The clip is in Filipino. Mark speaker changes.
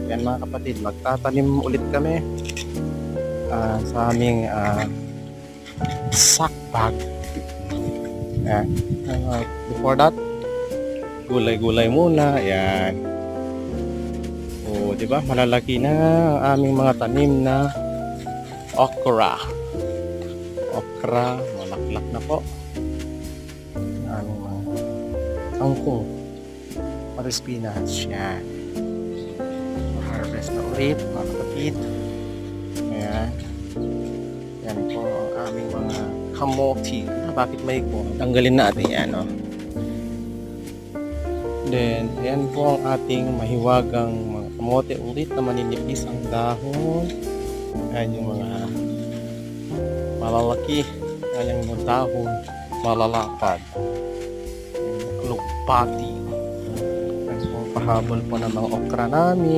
Speaker 1: Yan mga kapatid, magtatanim ulit kami sa aming sack bag. Yan. Before that, gulay-gulay muna. Yan. O, di ba? Malalaki na ang aming mga tanim na okra. Okra, malaklak na po. Aming mga kangkong. Para spinach. Yan. Harvest na ulit, mga kapatid. Ayan. Yan po ang aming mga kamote. Bakit may ko? Tanggalin natin yan, no? Then, yan po ang ating mahiwagang mga kamote ulit na maninipis ang dahon. Ayan yung mga malalaki. Ayan yung dahon malalapad. Lugpati. Ayan po pahabol po ng mga okra namin.